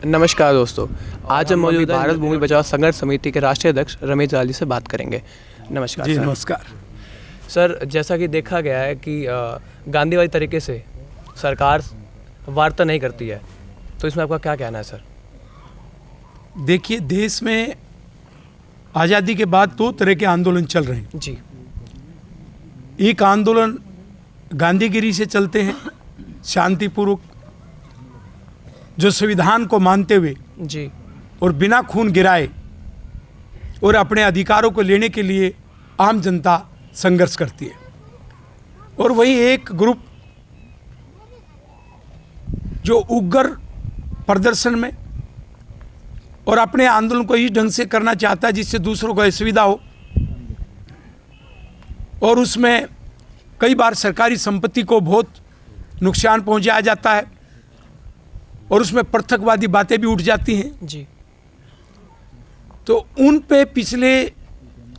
नमस्कार दोस्तों, आज हम मौजूद भारत भूमि बचाओ संघर्ष समिति के राष्ट्रीय अध्यक्ष रमेश दलाल जी से बात करेंगे। नमस्कार जी सर। नमस्कार सर, जैसा कि देखा गया है कि गांधीवादी तरीके से सरकार वार्ता नहीं करती है, तो इसमें आपका क्या कहना है सर? देखिए, देश में आज़ादी के बाद दो तरह के आंदोलन चल रहे हैं। जी। एक आंदोलन गांधीगिरी से चलते हैं, शांतिपूर्वक, जो संविधान को मानते हुए जी। और बिना खून गिराए और अपने अधिकारों को लेने के लिए आम जनता संघर्ष करती है। और वही एक ग्रुप जो उग्र प्रदर्शन में और अपने आंदोलन को इस ढंग से करना चाहता है जिससे दूसरों को असुविधा हो, और उसमें कई बार सरकारी संपत्ति को बहुत नुकसान पहुंचाया जाता है और उसमें पृथकवादी बातें भी उठ जाती हैं। जी। तो उन पे पिछले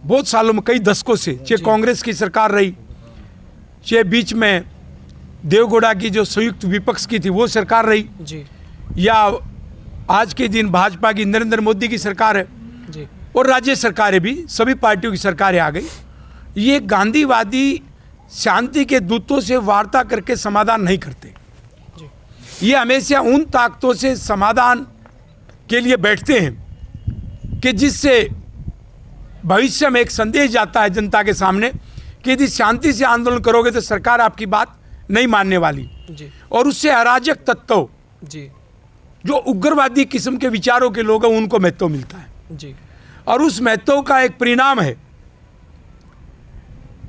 बहुत सालों में, कई दशकों से, चाहे कांग्रेस की सरकार रही, चाहे बीच में देवगौड़ा की जो संयुक्त विपक्ष की थी वो सरकार रही, जी। या आज के दिन भाजपा की नरेंद्र मोदी की सरकार है, जी। और राज्य सरकारें भी, सभी पार्टियों की सरकारें आ गई, ये गांधीवादी शांति के दूतों से वार्ता करके समाधान नहीं करते। ये हमेशा उन ताकतों से समाधान के लिए बैठते हैं कि जिससे भविष्य में एक संदेश जाता है जनता के सामने कि यदि शांति से आंदोलन करोगे तो सरकार आपकी बात नहीं मानने वाली। जी। और उससे अराजक तत्व, जी। जो उग्रवादी किस्म के विचारों के लोग हैं, उनको महत्व मिलता है। जी। और उस महत्व का एक परिणाम है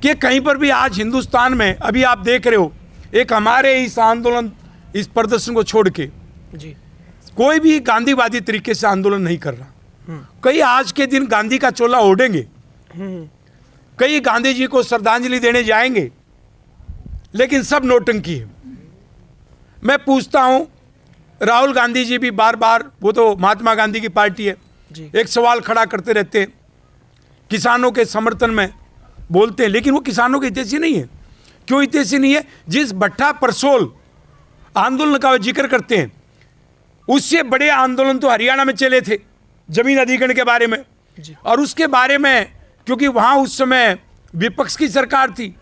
कि कहीं पर भी आज हिंदुस्तान में, अभी आप देख रहे हो, एक हमारे इस आंदोलन, इस प्रदर्शन को छोड़ के जी। कोई भी गांधीवादी तरीके से आंदोलन नहीं कर रहा। कई आज के दिन गांधी का चोला ओढ़ेंगे, कई गांधी जी को श्रद्धांजलि देने जाएंगे, लेकिन सब नौटंकी है। मैं पूछता हूं, राहुल गांधी जी भी बार बार, वो तो महात्मा गांधी की पार्टी है, एक सवाल खड़ा करते रहते हैं, किसानों के समर्थन में बोलते हैं, लेकिन वो किसानों के हितैषी नहीं है। क्यों हितैषी नहीं है? जिस भट्टा परसोल आंदोलन का जिक्र करते हैं, उससे बड़े आंदोलन तो हरियाणा में चले थे जमीन अधिग्रहण के बारे में, और उसके बारे में, क्योंकि वहां उस समय विपक्ष की सरकार थी,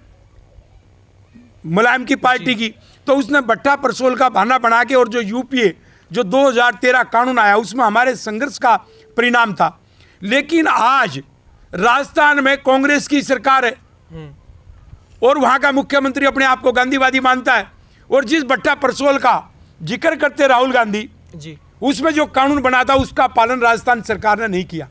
मुलायम की पार्टी की, तो उसने भट्टा परसोल का बहाना बना के, और जो यूपीए, जो 2013 कानून आया, उसमें हमारे संघर्ष का परिणाम था। लेकिन आज राजस्थान में कांग्रेस की सरकार है और वहां का मुख्यमंत्री अपने आप को गांधीवादी मानता है, और जिस भट्टा परसोल का जिक्र करते राहुल गांधी जी, उसमें जो कानून बना था उसका पालन राजस्थान सरकार ने नहीं किया।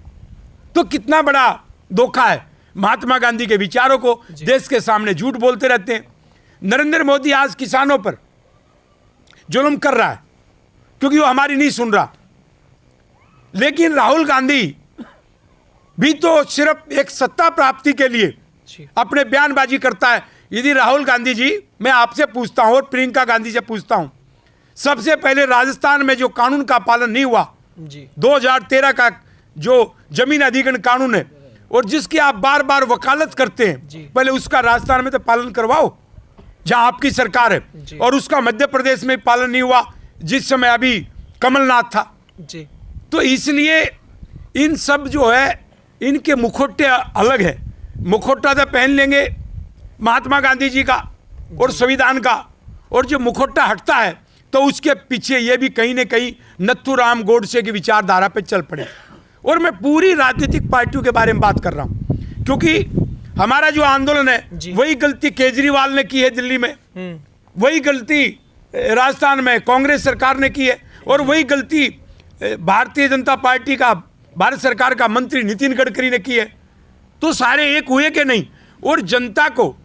तो कितना बड़ा धोखा है। महात्मा गांधी के विचारों को देश के सामने झूठ बोलते रहते हैं। नरेंद्र मोदी आज किसानों पर जुल्म कर रहा है क्योंकि वो हमारी नहीं सुन रहा, लेकिन राहुल गांधी भी तो सिर्फ एक सत्ता प्राप्ति के लिए अपने बयानबाजी करता है। यदि राहुल गांधी जी, मैं आपसे पूछता हूं और प्रियंका गांधी से पूछता हूं, सबसे पहले राजस्थान में जो कानून का पालन नहीं हुआ, 2013 का जो जमीन अधिग्रहण कानून है, और जिसकी आप बार बार वकालत करते हैं, पहले उसका राजस्थान में तो पालन करवाओ जहां आपकी सरकार है। और उसका मध्य प्रदेश में पालन नहीं हुआ जिस समय अभी कमलनाथ था जी। तो इसलिए इन सब जो है, इनके मुखौटे अलग है। मुखौटा तो पहन लेंगे महात्मा गांधी जी का और संविधान का, और जो मुखौटा हटता है तो उसके पीछे ये भी कहीं ना कहीं नथुराम गोडसे की विचारधारा पे चल पड़े। और मैं पूरी राजनीतिक पार्टियों के बारे में बात कर रहा हूं, क्योंकि हमारा जो आंदोलन है वही गलती केजरीवाल ने की है दिल्ली में, वही गलती राजस्थान में कांग्रेस सरकार ने की है, और वही गलती भारतीय जनता पार्टी का, भारत सरकार का मंत्री नितिन गडकरी ने की है। तो सारे एक हुए कि नहीं? और जनता को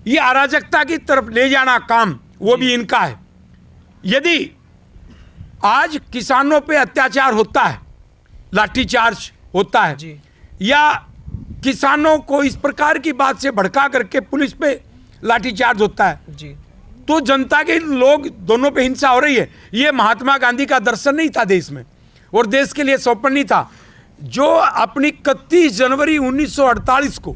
ये अराजकता की तरफ ले जाना काम वो भी इनका है। यदि आज किसानों पे अत्याचार होता है, लाठीचार्ज होता है, या किसानों को इस प्रकार की बात से भड़का करके पुलिस पे लाठीचार्ज होता है जी, तो जनता के लोग दोनों पे हिंसा हो रही है। ये महात्मा गांधी का दर्शन नहीं था देश में, और देश के लिए सौंपन नहीं था। जो अपनी 31 जनवरी 1948 को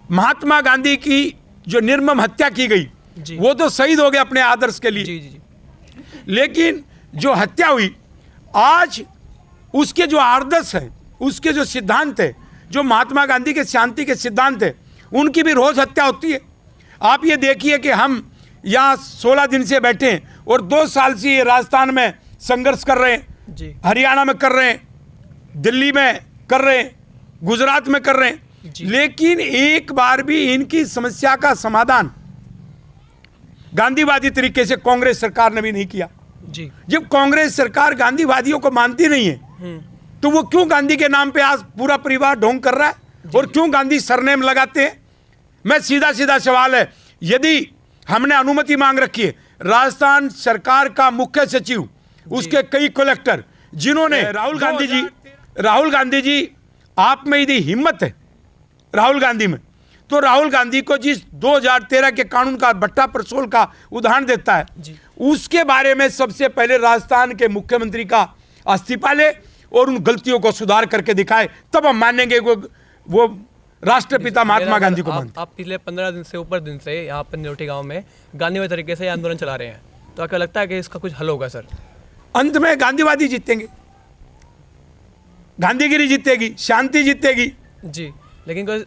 महात्मा गांधी की जो निर्मम हत्या की गई, वो तो शहीद हो गए अपने आदर्श के लिए, लेकिन जो हत्या हुई, आज उसके जो आदर्श हैं, उसके जो सिद्धांत है, जो महात्मा गांधी के शांति के सिद्धांत है, उनकी भी रोज हत्या होती है। आप ये देखिए कि हम यहाँ 16 दिन से बैठे हैं और 2 साल से ये राजस्थान में संघर्ष कर रहे हैं जी, हरियाणा में कर रहे हैं, दिल्ली में कर रहे हैं, गुजरात में कर रहे हैं, लेकिन एक बार भी इनकी समस्या का समाधान गांधीवादी तरीके से कांग्रेस सरकार ने भी नहीं किया। जी, जब कांग्रेस सरकार गांधीवादियों को मानती नहीं है तो वो क्यों गांधी के नाम पे आज पूरा परिवार ढोंग कर रहा है और क्यों गांधी सरनेम लगाते हैं? मैं सीधा सीधा सवाल है, यदि हमने अनुमति मांग रखी है, राजस्थान सरकार का मुख्य सचिव, उसके कई कलेक्टर, जिन्होंने राहुल गांधी जी आप में यदि हिम्मत है राहुल गांधी में, तो राहुल गांधी को जिस 2013 के कानून का भट्टा परसोल का उदाहरण देता है, उसके बारे में सबसे पहले राजस्थान के मुख्यमंत्री का इस्तीफा ले और उन गलतियों को सुधार करके दिखाए, तब हम मानेंगे वो राष्ट्रपिता महात्मा गांधी को मानते। आप पिछले 15 दिन से ऊपर दिन से यहाँ पर निरोटी गांव में गांधीवादी तरीके से आंदोलन चला रहे हैं, तो आपको लगता है कि इसका कुछ हल होगा सर? अंत में गांधीवादी जीतेंगे, गांधीगिरी जीतेगी, शांति जीतेगी। जी, लेकिन कोई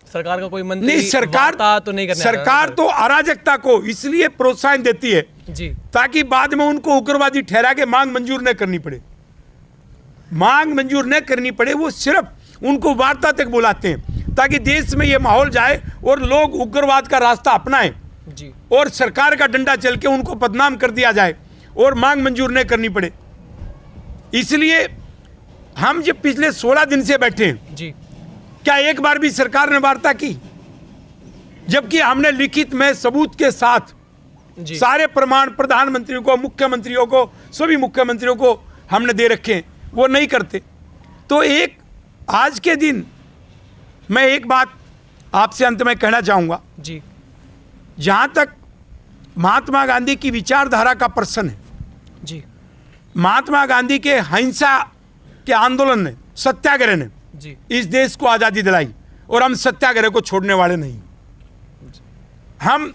सरकार का कोई मंत्री नहीं, सरकार तो नहीं करने सरकार तो अराजकता को इसलिए प्रोत्साहन देती है जी, ताकि बाद में उनको उग्रवादी ठहरा के मांग मंजूर न करनी पड़े। मांग मंजूर न करनी पड़े, वो सिर्फ उनको वार्ता तक बुलाते हैं ताकि देश में ये माहौल जाए और लोग उग्रवाद का रास्ता अपनाएं जी, और सरकार का डंडा चल के उनको बदनाम कर दिया जाए और मांग मंजूर न करनी पड़े। इसलिए हम जब पिछले 16 दिन से बैठे हैं जी, क्या एक बार भी सरकार ने वार्ता की? जबकि हमने लिखित में सबूत के साथ जी, सारे प्रमाण प्रधानमंत्रियों को, मुख्यमंत्रियों को, सभी मुख्यमंत्रियों को हमने दे रखे हैं, वो नहीं करते। तो एक आज के दिन मैं एक बात आपसे अंत में कहना चाहूँगा, जी, जहाँ तक महात्मा गांधी की विचारधारा का प्रश्न है, जी, महात्मा गांधी के अहिंसा के आंदोलन ने, सत्याग्रह ने जी, इस देश को आज़ादी दिलाई और हम सत्याग्रह को छोड़ने वाले नहीं। हम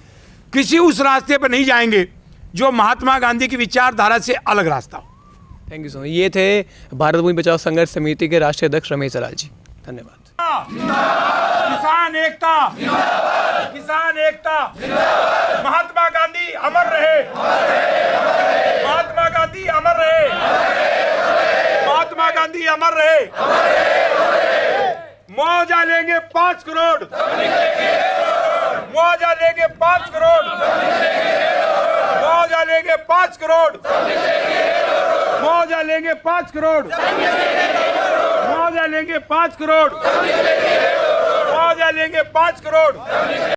किसी उस रास्ते पर नहीं जाएंगे जो महात्मा गांधी की विचारधारा से अलग रास्ता हो। Thank you so much. ये थे भारत भूमि बचाओ संघर्ष समिति के राष्ट्रीय अध्यक्ष रमेश दलाल जी, धन्यवाद। किसान एकता, किसान एकता, महात्मा गांधी अमर रहे, महात्मा गांधी अमर रहे, महात्मा गांधी अमर रहे। मुआवजा लेंगे 5 करोड़, मुआवजा लेंगे 5 करोड़, मुआवजा लेंगे 5 करोड़, मुआवजा लेंगे 5 करोड़, मुआवजा लेंगे 5 करोड़, मुआवजा लेंगे 5 करोड़।